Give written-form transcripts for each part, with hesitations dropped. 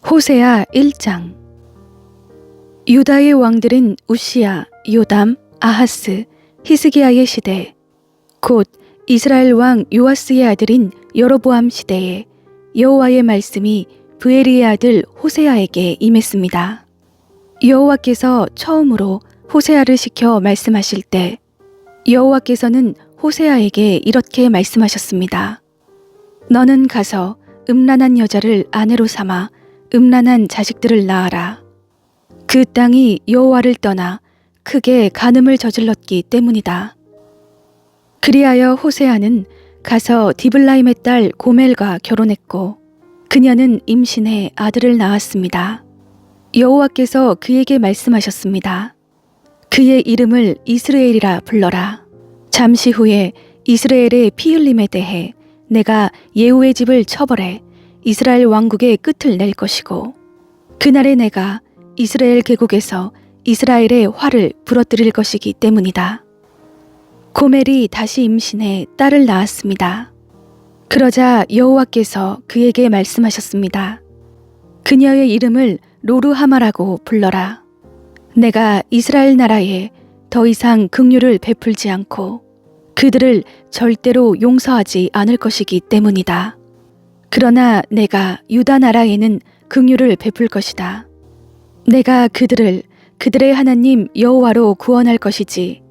호세아 1장. 유다의 왕들인 우시야, 요담, 아하스, 히스기야의 시대, 곧 이스라엘 왕 요아스의 아들인 여로보암 시대에 여호와의 말씀이 브에리의 아들 호세아에게 임했습니다. 여호와께서 처음으로 호세아를 시켜 말씀하실 때 여호와께서는 호세아에게 이렇게 말씀하셨습니다. 너는 가서 음란한 여자를 아내로 삼아 음란한 자식들을 낳아라. 그 땅이 여호와를 떠나 크게 간음을 저질렀기 때문이다. 그리하여 호세아는 가서 디블라임의 딸 고멜과 결혼했고 그녀는 임신해 아들을 낳았습니다. 여호와께서 그에게 말씀하셨습니다. 그의 이름을 이스라엘이라 불러라. 잠시 후에 이스라엘의 피 흘림에 대해 내가 예후의 집을 처벌해 이스라엘 왕국의 끝을 낼 것이고 그날에 내가 이스라엘 계곡에서 이스라엘의 화를 부러뜨릴 것이기 때문이다. 고멜이 다시 임신해 딸을 낳았습니다. 그러자 여호와께서 그에게 말씀하셨습니다. 그녀의 이름을 로르하마라고 불러라. 내가 이스라엘 나라에 더 이상 긍휼을 베풀지 않고 그들을 절대로 용서하지 않을 것이기 때문이다. 그러나 내가 유다 나라에는 긍휼을 베풀 것이다. 내가 그들을 그들의 하나님 여호와로 구원할 것이지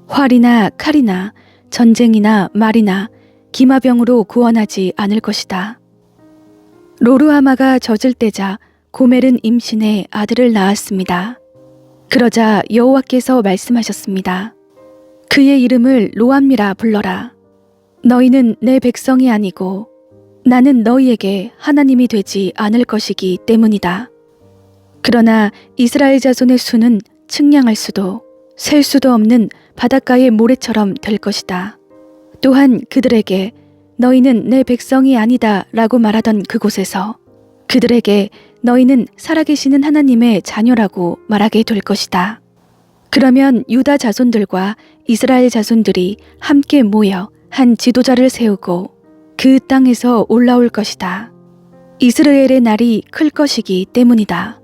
활이나 칼이나 전쟁이나 말이나 기마병으로 구원하지 않을 것이다. 로르하마가 젖을 때자 고멜은 임신해 아들을 낳았습니다. 그러자 여호와께서 말씀하셨습니다. 그의 이름을 로암미라 불러라. 너희는 내 백성이 아니고 나는 너희에게 하나님이 되지 않을 것이기 때문이다. 그러나 이스라엘 자손의 수는 측량할 수도 셀 수도 없는 바닷가의 모래처럼 될 것이다. 또한 그들에게 너희는 내 백성이 아니다 라고 말하던 그곳에서 그들에게 너희는 살아계시는 하나님의 자녀라고 말하게 될 것이다. 그러면 유다 자손들과 이스라엘 자손들이 함께 모여 한 지도자를 세우고 그 땅에서 올라올 것이다. 이스라엘의 날이 클 것이기 때문이다.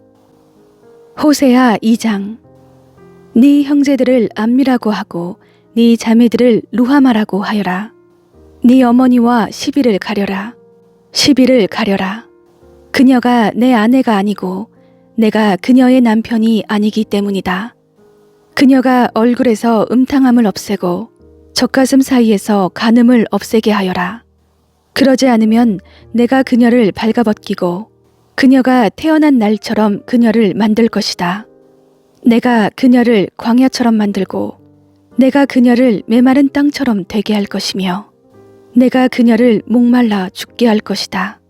호세아 2장. 네 형제들을 암미라고 하고 네 자매들을 루하마라고 하여라. 네 어머니와 시비를 가려라. 시비를 가려라. 그녀가 내 아내가 아니고 내가 그녀의 남편이 아니기 때문이다. 그녀가 얼굴에서 음탕함을 없애고 젖가슴 사이에서 간음을 없애게 하여라. 그러지 않으면 내가 그녀를 발가벗기고 그녀가 태어난 날처럼 그녀를 만들 것이다. 내가 그녀를 광야처럼 만들고 내가 그녀를 메마른 땅처럼 되게 할 것이며 내가 그녀를 목말라 죽게 할 것이다.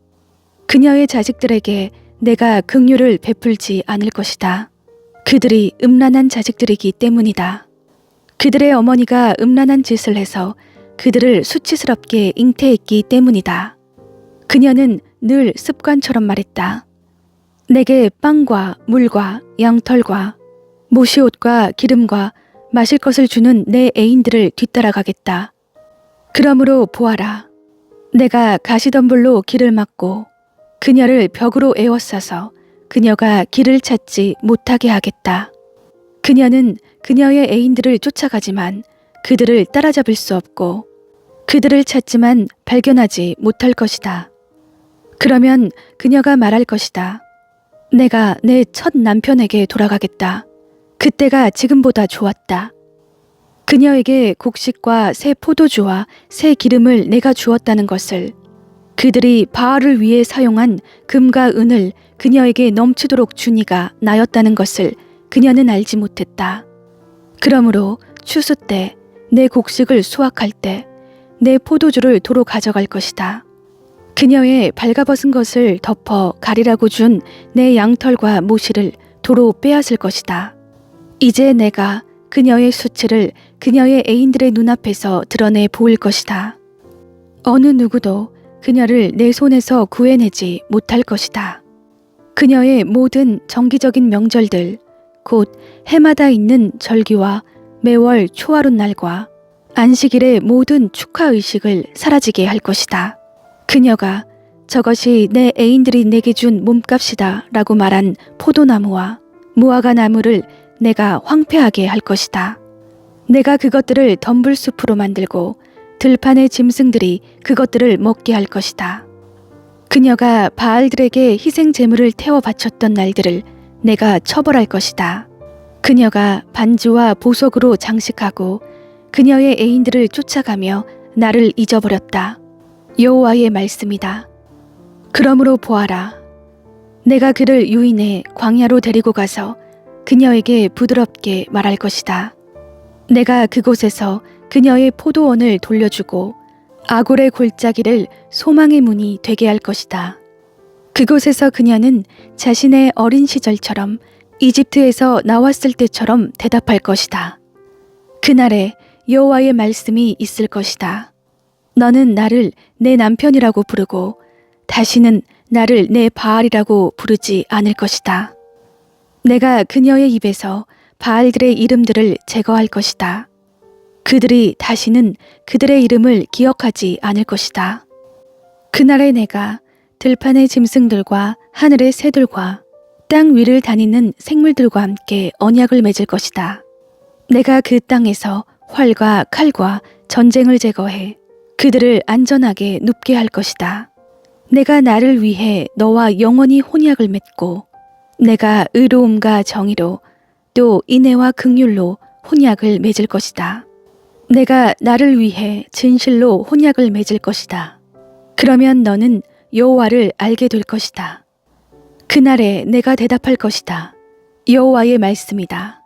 그녀의 자식들에게 내가 긍휼을 베풀지 않을 것이다. 그들이 음란한 자식들이기 때문이다. 그들의 어머니가 음란한 짓을 해서 그들을 수치스럽게 잉태했기 때문이다. 그녀는 늘 습관처럼 말했다. 내게 빵과 물과 양털과 모시옷과 기름과 마실 것을 주는 내 애인들을 뒤따라가겠다. 그러므로 보아라. 내가 가시덤불로 길을 막고 그녀를 벽으로 에워싸서 그녀가 길을 찾지 못하게 하겠다. 그녀는 그녀의 애인들을 쫓아가지만 그들을 따라잡을 수 없고 그들을 찾지만 발견하지 못할 것이다. 그러면 그녀가 말할 것이다. 내가 내 첫 남편에게 돌아가겠다. 그때가 지금보다 좋았다. 그녀에게 곡식과 새 포도주와 새 기름을 내가 주었다는 것을 그들이 바알을 위해 사용한 금과 은을 그녀에게 넘치도록 주니가 나였다는 것을 그녀는 알지 못했다. 그러므로 추수 때 내 곡식을 수확할 때 내 포도주를 도로 가져갈 것이다. 그녀의 발가벗은 것을 덮어 가리라고 준 내 양털과 모시를 도로 빼앗을 것이다. 이제 내가 그녀의 수치를 그녀의 애인들의 눈앞에서 드러내 보일 것이다. 어느 누구도 그녀를 내 손에서 구해내지 못할 것이다. 그녀의 모든 정기적인 명절들, 곧 해마다 있는 절기와 매월 초하룻 날과 안식일의 모든 축하 의식을 사라지게 할 것이다. 그녀가 저것이 내 애인들이 내게 준 몸값이다 라고 말한 포도나무와 무화과 나무를 내가 황폐하게 할 것이다. 내가 그것들을 덤불숲으로 만들고 들판의 짐승들이 그것들을 먹게 할 것이다. 그녀가 바알들에게 희생 제물을 태워 바쳤던 날들을 내가 처벌할 것이다. 그녀가 반지와 보석으로 장식하고 그녀의 애인들을 쫓아가며 나를 잊어버렸다. 여호와의 말씀이다. 그러므로 보아라. 내가 그를 유인해 광야로 데리고 가서 그녀에게 부드럽게 말할 것이다. 내가 그곳에서 그녀의 포도원을 돌려주고 아골의 골짜기를 소망의 문이 되게 할 것이다. 그곳에서 그녀는 자신의 어린 시절처럼 이집트에서 나왔을 때처럼 대답할 것이다. 그날에 여호와의 말씀이 있을 것이다. 너는 나를 내 남편이라고 부르고 다시는 나를 내 바알이라고 부르지 않을 것이다. 내가 그녀의 입에서 바알들의 이름들을 제거할 것이다. 그들이 다시는 그들의 이름을 기억하지 않을 것이다. 그날에 내가 들판의 짐승들과 하늘의 새들과 땅 위를 다니는 생물들과 함께 언약을 맺을 것이다. 내가 그 땅에서 활과 칼과 전쟁을 제거해 그들을 안전하게 눕게 할 것이다. 내가 나를 위해 너와 영원히 혼약을 맺고 내가 의로움과 정의로 또 인애와 긍휼로 혼약을 맺을 것이다. 내가 나를 위해 진실로 혼약을 맺을 것이다. 그러면 너는 여호와를 알게 될 것이다. 그날에 내가 대답할 것이다. 여호와의 말씀이다.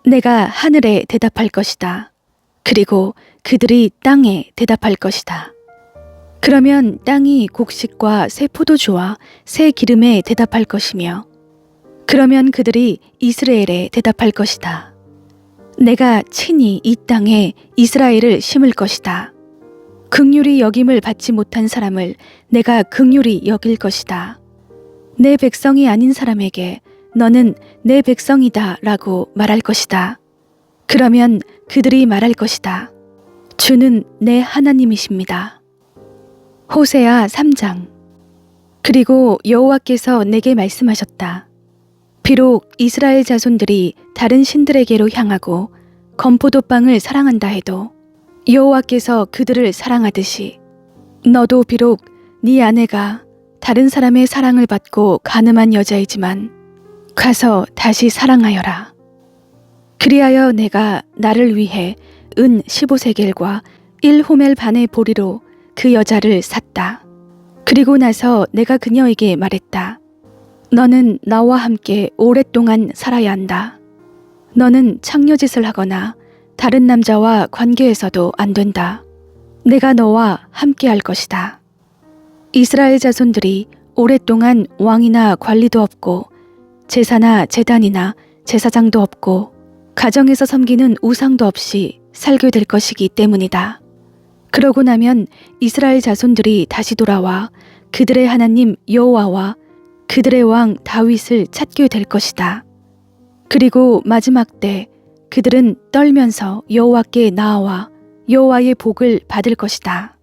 내가 하늘에 대답할 것이다. 그리고 그들이 땅에 대답할 것이다. 그러면 땅이 곡식과 새 포도주와 새 기름에 대답할 것이며 그러면 그들이 이스라엘에 대답할 것이다. 내가 친히 이 땅에 이스라엘을 심을 것이다. 긍휼히 여김을 받지 못한 사람을 내가 긍휼히 여길 것이다. 내 백성이 아닌 사람에게 너는 내 백성이다 라고 말할 것이다. 그러면 그들이 말할 것이다. 주는 내 하나님이십니다. 호세아 3장. 그리고 여호와께서 내게 말씀하셨다. 비록 이스라엘 자손들이 다른 신들에게로 향하고 건포도빵을 사랑한다 해도 여호와께서 그들을 사랑하듯이 너도 비록 네 아내가 다른 사람의 사랑을 받고 간음한 여자이지만 가서 다시 사랑하여라. 그리하여 내가 나를 위해 은 15세겔과 1호멜 반의 보리로 그 여자를 샀다. 그리고 나서 내가 그녀에게 말했다. 너는 나와 함께 오랫동안 살아야 한다. 너는 창녀짓을 하거나 다른 남자와 관계해서도 안 된다. 내가 너와 함께 할 것이다. 이스라엘 자손들이 오랫동안 왕이나 관리도 없고 제사나 제단이나 제사장도 없고 가정에서 섬기는 우상도 없이 살게 될 것이기 때문이다. 그러고 나면 이스라엘 자손들이 다시 돌아와 그들의 하나님 여호와와 그들의 왕 다윗을 찾게 될 것이다. 그리고 마지막 때 그들은 떨면서 여호와께 나아와 여호와의 복을 받을 것이다.